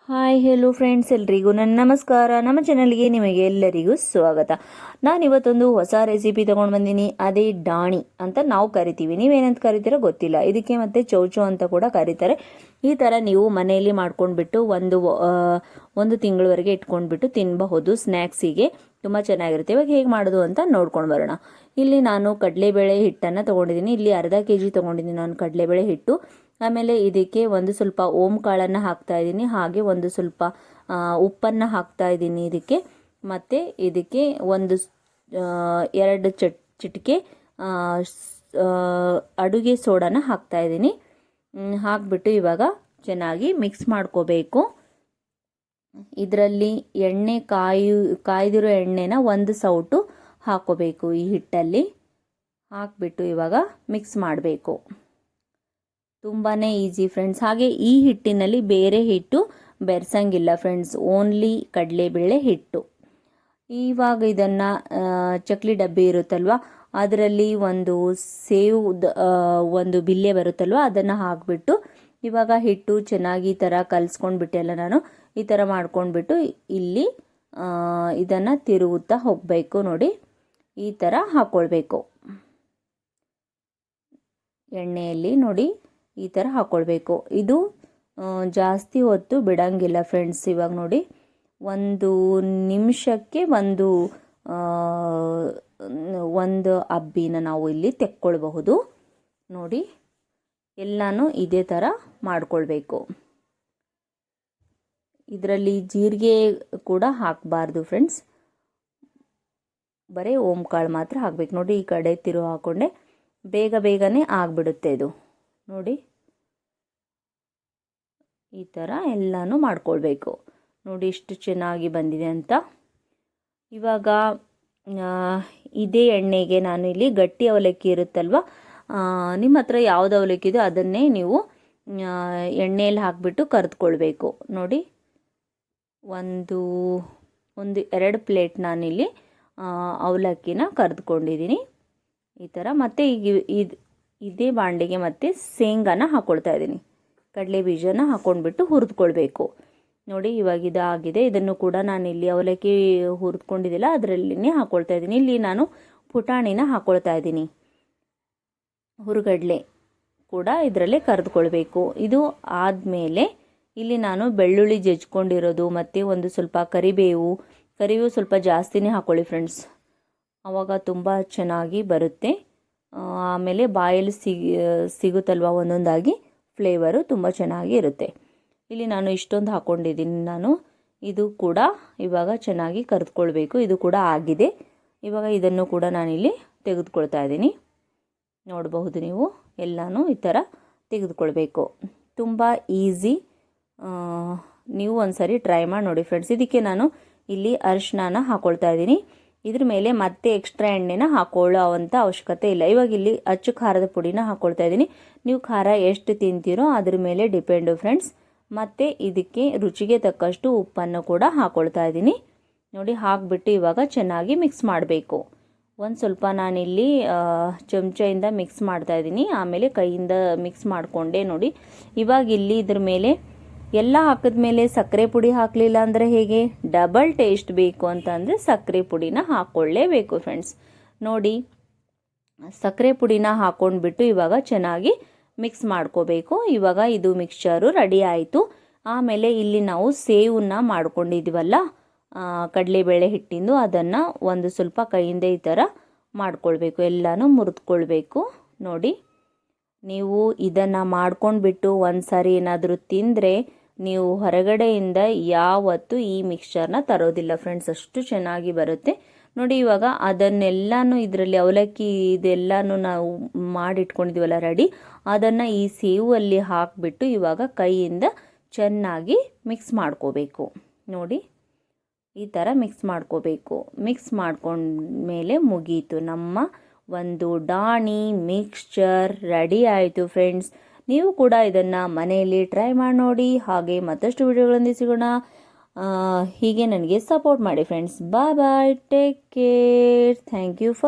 Hi hello friends, ಎಲ್ರಿಗೂ ನನ್ನ ನಮಸ್ಕಾರ. ನಮ್ಮ ಚಾನಲ್ಗೆ ನಿಮಗೆ ಎಲ್ಲರಿಗೂ ಸ್ವಾಗತ. ನಾನಿವತ್ತೊಂದು ಹೊಸ ರೆಸಿಪಿ ತೊಗೊಂಡು ಬಂದೀನಿ. ಅದೇ ಡಾಣಿ ಅಂತ ನಾವು ಕರಿತೀವಿ, ನೀವೇನಂತ ಕರಿತೀರೋ ಗೊತ್ತಿಲ್ಲ. ಇದಕ್ಕೆ ಮತ್ತೆ ಚೌಚೌ ಅಂತ ಕೂಡ ಕರೀತಾರೆ. ಈ ಥರ ನೀವು ಮನೆಯಲ್ಲಿ ಮಾಡ್ಕೊಂಡ್ಬಿಟ್ಟು ಒಂದು ತಿಂಗಳವರೆಗೆ ಇಟ್ಕೊಂಡ್ಬಿಟ್ಟು ತಿನ್ನಬಹುದು. ಸ್ನ್ಯಾಕ್ಸಿಗೆ ತುಂಬ ಚೆನ್ನಾಗಿರುತ್ತೆ. ಇವಾಗ ಹೇಗೆ ಮಾಡೋದು ಅಂತ ನೋಡ್ಕೊಂಡು ಬರೋಣ. ಇಲ್ಲಿ ನಾನು ಕಡಲೆಬೇಳೆ ಹಿಟ್ಟನ್ನು ತೊಗೊಂಡಿದ್ದೀನಿ. ಇಲ್ಲಿ ಅರ್ಧ ಕೆಜಿ ತೊಗೊಂಡಿದ್ದೀನಿ ನಾನು ಕಡಲೆಬೇಳೆ ಹಿಟ್ಟು. ಆಮೇಲೆ ಇದಕ್ಕೆ ಒಂದು ಸ್ವಲ್ಪ ಓಂ ಕಾಳನ್ನು ಹಾಕ್ತಾ ಇದ್ದೀನಿ, ಹಾಗೆ ಒಂದು ಸ್ವಲ್ಪ ಉಪ್ಪನ್ನು ಹಾಕ್ತಾ ಇದ್ದೀನಿ ಇದಕ್ಕೆ. ಮತ್ತು ಇದಕ್ಕೆ ಒಂದು 2 ಚಿಟಿಕೆ ಅಡುಗೆ ಸೋಡಾನ ಹಾಕ್ತಾ ಇದ್ದೀನಿ. ಹಾಕ್ಬಿಟ್ಟು ಇವಾಗ ಚೆನ್ನಾಗಿ ಮಿಕ್ಸ್ ಮಾಡ್ಕೋಬೇಕು. ಇದರಲ್ಲಿ ಕಾಯ್ದಿರೋ ಎಣ್ಣೆನ ಒಂದು ಸೌಟು ಹಾಕೋಬೇಕು ಈ ಹಿಟ್ಟಲ್ಲಿ. ಹಾಕ್ಬಿಟ್ಟು ಇವಾಗ ಮಿಕ್ಸ್ ಮಾಡಬೇಕು. ತುಂಬಾ ಈಸಿ ಫ್ರೆಂಡ್ಸ್. ಹಾಗೆ ಈ ಹಿಟ್ಟಿನಲ್ಲಿ ಬೇರೆ ಹಿಟ್ಟು ಬೆರೆಸಂಗಿಲ್ಲ ಫ್ರೆಂಡ್ಸ್, ಓನ್ಲಿ ಕಡಲೆಬೇಳೆ ಹಿಟ್ಟು. ಇವಾಗ ಇದನ್ನು ಚಕ್ಲಿ ಡಬ್ಬಿ ಇರುತ್ತಲ್ವ, ಅದರಲ್ಲಿ ಒಂದು ಒಂದು ಬಿಲ್ಲೆ ಬರುತ್ತಲ್ವ, ಅದನ್ನು ಹಾಕಿಬಿಟ್ಟು ಇವಾಗ ಹಿಟ್ಟು ಚೆನ್ನಾಗಿ ಈ ಥರ ಕಲಿಸ್ಕೊಂಡ್ಬಿಟ್ಟೆಲ್ಲ ನಾನು ಈ ಥರ ಮಾಡ್ಕೊಂಡ್ಬಿಟ್ಟು ಇಲ್ಲಿ ಇದನ್ನು ತಿರುಗುತ್ತಾ ಹೋಗಬೇಕು. ನೋಡಿ, ಈ ಥರ ಹಾಕ್ಕೊಳ್ಬೇಕು ಎಣ್ಣೆಯಲ್ಲಿ. ನೋಡಿ, ಈ ಥರ ಹಾಕ್ಕೊಳ್ಬೇಕು. ಇದು ಜಾಸ್ತಿ ಹೊತ್ತು ಬಿಡಂಗಿಲ್ಲ ಫ್ರೆಂಡ್ಸ್. ಇವಾಗ ನೋಡಿ, 1 ನಿಮಿಷಕ್ಕೆ ಒಂದು ಹಬ್ಬಿನ ನಾವು ಇಲ್ಲಿ ತೆಕ್ಕೊಳ್ಬಹುದು. ನೋಡಿ, ಎಲ್ಲನೂ ಇದೇ ಥರ ಮಾಡ್ಕೊಳ್ಬೇಕು. ಇದರಲ್ಲಿ ಜೀರಿಗೆ ಕೂಡ ಹಾಕಬಾರ್ದು ಫ್ರೆಂಡ್ಸ್, ಬರೀ ಓಂಕಾಳು ಮಾತ್ರ ಹಾಕಬೇಕು. ನೋಡಿ, ಈ ಕಡೆ ತಿರುವು ಹಾಕ್ಕೊಂಡೆ ಬೇಗನೆ ಆಗಿಬಿಡುತ್ತೆ ಇದು. ನೋಡಿ, ಈ ಥರ ಎಲ್ಲನೂ ಮಾಡ್ಕೊಳ್ಬೇಕು. ನೋಡಿ ಎಷ್ಟು ಚೆನ್ನಾಗಿ ಬಂದಿದೆ ಅಂತ. ಇವಾಗ ಇದೇ ಎಣ್ಣೆಗೆ ನಾನು ಇಲ್ಲಿ ಗಟ್ಟಿ ಅವಲಕ್ಕಿ ಇರುತ್ತಲ್ವ, ನಿಮ್ಮ ಹತ್ರ ಯಾವುದು ಅವಲಕ್ಕಿ ಇದೆಯೋ ಅದನ್ನೇ ನೀವು ಎಣ್ಣೆಯಲ್ಲಿ ಹಾಕಿಬಿಟ್ಟು ಕರೆದುಕೊಳ್ಬೇಕು. ನೋಡಿ, ಒಂದು 2 ಪ್ಲೇಟ್ ನಾನಿಲ್ಲಿ ಅವಲಕ್ಕಿನ ಕರೆದುಕೊಂಡಿದ್ದೀನಿ ಈ ಥರ. ಮತ್ತು ಈಗ ಇದೇ ಬಾಂಡೆಗೆ ಮತ್ತೆ ಶೇಂಗಾನ ಹಾಕ್ಕೊಳ್ತಾ ಇದ್ದೀನಿ. ಕಡಲೆ ಬೀಜನ ಹಾಕ್ಕೊಂಡ್ಬಿಟ್ಟು ಹುರಿದುಕೊಳ್ಬೇಕು. ನೋಡಿ, ಇವಾಗ ಇದಾಗಿದೆ. ಇದನ್ನು ಕೂಡ ನಾನು ಇಲ್ಲಿ ಅವಲಕ್ಕಿ ಹುರಿದುಕೊಂಡಿದ್ದಿಲ್ಲ ಅದರಲ್ಲಿನೇ ಹಾಕ್ಕೊಳ್ತಾ ಇದ್ದೀನಿ. ಇಲ್ಲಿ ನಾನು ಪುಟಾಣಿನ ಹಾಕ್ಕೊಳ್ತಾ ಇದ್ದೀನಿ. ಹುರುಗಡ್ಲೆ ಕೂಡ ಇದರಲ್ಲೇ ಕರೆದುಕೊಳ್ಬೇಕು. ಇದು ಆದಮೇಲೆ ಇಲ್ಲಿ ನಾನು ಬೆಳ್ಳುಳ್ಳಿ ಜಜ್ಕೊಂಡಿರೋದು ಮತ್ತು ಒಂದು ಸ್ವಲ್ಪ ಕರಿಬೇವು ಸ್ವಲ್ಪ ಜಾಸ್ತಿನೇ ಹಾಕ್ಕೊಳ್ಳಿ ಫ್ರೆಂಡ್ಸ್, ಆವಾಗ ತುಂಬ ಚೆನ್ನಾಗಿ ಬರುತ್ತೆ. ಆಮೇಲೆ ಬಾಯಲ್ಲಿ ಸಿಗುತ್ತಲ್ವ ಒಂದೊಂದಾಗಿ ಫ್ಲೇವರು ತುಂಬ ಚೆನ್ನಾಗಿ ಇರುತ್ತೆ. ಇಲ್ಲಿ ನಾನು ಇಷ್ಟೊಂದು ಹಾಕ್ಕೊಂಡಿದ್ದೀನಿ ನಾನು. ಇದು ಕೂಡ ಇವಾಗ ಚೆನ್ನಾಗಿ ಕರೆದುಕೊಳ್ಬೇಕು. ಇದು ಕೂಡ ಆಗಿದೆ. ಇವಾಗ ಇದನ್ನು ಕೂಡ ನಾನಿಲ್ಲಿ ತೆಗೆದುಕೊಳ್ತಾ ಇದ್ದೀನಿ. ನೋಡಬಹುದು ನೀವು, ಎಲ್ಲನೂ ಈ ಥರ ತೆಗೆದುಕೊಳ್ಬೇಕು. ತುಂಬ ಈಸಿ. ನೀವು ಒಂದ್ಸರಿ ಟ್ರೈ ಮಾಡಿ ನೋಡಿ ಫ್ರೆಂಡ್ಸ್. ಇದಕ್ಕೆ ನಾನು ಇಲ್ಲಿ ಅರಿಶಿನ ಹಾಕ್ಕೊಳ್ತಾ ಇದ್ದೀನಿ. ಇದ್ರ ಮೇಲೆ ಮತ್ತೆ ಎಕ್ಸ್ಟ್ರಾ ಎಣ್ಣೆನ ಹಾಕೊಳ್ಳೋ ಅಂಥ ಅವಶ್ಯಕತೆ ಇಲ್ಲ. ಇವಾಗ ಇಲ್ಲಿ ಅಚ್ಚು ಖಾರದ ಪುಡಿನ ಹಾಕ್ಕೊಳ್ತಾ ಇದ್ದೀನಿ. ನೀವು ಖಾರ ಎಷ್ಟು ತಿಂತೀರೋ ಅದ್ರ ಮೇಲೆ ಡಿಪೆಂಡು ಫ್ರೆಂಡ್ಸ್. ಮತ್ತು ಇದಕ್ಕೆ ರುಚಿಗೆ ತಕ್ಕಷ್ಟು ಉಪ್ಪನ್ನು ಕೂಡ ಹಾಕ್ಕೊಳ್ತಾ ಇದ್ದೀನಿ. ನೋಡಿ, ಹಾಕಿಬಿಟ್ಟು ಇವಾಗ ಚೆನ್ನಾಗಿ ಮಿಕ್ಸ್ ಮಾಡಬೇಕು. ಒಂದು ಸ್ವಲ್ಪ ನಾನಿಲ್ಲಿ ಚಮಚದಿಂದ ಮಿಕ್ಸ್ ಮಾಡ್ತಾ ಇದ್ದೀನಿ, ಆಮೇಲೆ ಕೈಯಿಂದ ಮಿಕ್ಸ್ ಮಾಡಿಕೊಂಡೆ. ನೋಡಿ, ಇವಾಗ ಇಲ್ಲಿ ಇದ್ರ ಮೇಲೆ ಎಲ್ಲ ಹಾಕಿದ್ಮೇಲೆ ಸಕ್ಕರೆ ಪುಡಿ ಹಾಕಲಿಲ್ಲ ಅಂದರೆ ಹೇಗೆ? ಡಬಲ್ ಟೇಸ್ಟ್ ಬೇಕು ಅಂತಂದರೆ ಸಕ್ಕರೆ ಪುಡಿನ ಹಾಕ್ಕೊಳ್ಳೇಬೇಕು ಫ್ರೆಂಡ್ಸ್. ನೋಡಿ, ಸಕ್ಕರೆ ಪುಡಿನ ಹಾಕ್ಕೊಂಡ್ಬಿಟ್ಟು ಇವಾಗ ಚೆನ್ನಾಗಿ ಮಿಕ್ಸ್ ಮಾಡ್ಕೋಬೇಕು. ಇವಾಗ ಇದು ಮಿಕ್ಸ್ಚರು ರೆಡಿ ಆಯಿತು. ಆಮೇಲೆ ಇಲ್ಲಿ ನಾವು ಸೇವನ್ನ ಮಾಡ್ಕೊಂಡಿದ್ದೀವಲ್ಲ ಕಡಲೆಬೇಳೆ ಹಿಟ್ಟಿಂದು, ಅದನ್ನು ಒಂದು ಸ್ವಲ್ಪ ಕೈಯಿಂದ ಈ ಥರ ಮಾಡ್ಕೊಳ್ಬೇಕು, ಎಲ್ಲನೂ ಮುರಿದುಕೊಳ್ಬೇಕು. ನೋಡಿ, ನೀವು ಇದನ್ನು ಮಾಡ್ಕೊಂಡ್ಬಿಟ್ಟು ಒಂದು ಸಾರಿ ಏನಾದರೂ ತಿಂದರೆ ನೀವು ಹೊರಗಡೆಯಿಂದ ಯಾವತ್ತೂ ಈ ಮಿಕ್ಸ್ಚರ್ನ ತರೋದಿಲ್ಲ ಫ್ರೆಂಡ್ಸ್, ಅಷ್ಟು ಚೆನ್ನಾಗಿ ಬರುತ್ತೆ. ನೋಡಿ, ಇವಾಗ ಅದನ್ನೆಲ್ಲನೂ ಇದರಲ್ಲಿ ಅವಲಕ್ಕಿ ಇದೆಲ್ಲನೂ ನಾವು ಮಾಡಿಟ್ಕೊಂಡಿದ್ದೀವಲ್ಲ ರೆಡಿ, ಅದನ್ನು ಈ ಸೇವಲ್ಲಿ ಹಾಕಿಬಿಟ್ಟು ಇವಾಗ ಕೈಯಿಂದ ಚೆನ್ನಾಗಿ ಮಿಕ್ಸ್ ಮಾಡ್ಕೋಬೇಕು. ನೋಡಿ, ಈ ಥರ ಮಿಕ್ಸ್ ಮಾಡ್ಕೋಬೇಕು. ಮಿಕ್ಸ್ ಮಾಡ್ಕೊಂಡ್ಮೇಲೆ ಮುಗೀತು, ನಮ್ಮ ಒಂದು ಡಾಣಿ ಮಿಕ್ಸ್ಚರ್ ರೆಡಿ ಆಯಿತು ಫ್ರೆಂಡ್ಸ್. ನೀವು ಕೂಡ ಇದನ್ನು ಮನೆಯಲ್ಲಿ ಟ್ರೈ ಮಾಡಿ ನೋಡಿ. ಹಾಗೆ ಮತ್ತಷ್ಟು ವಿಡಿಯೋಗಳೊಂದಿಗೆ ಸಿಗೋಣ. ಹೀಗೆ ನನಗೆ ಸಪೋರ್ಟ್ ಮಾಡಿ friends. Bye bye, take care, thank you for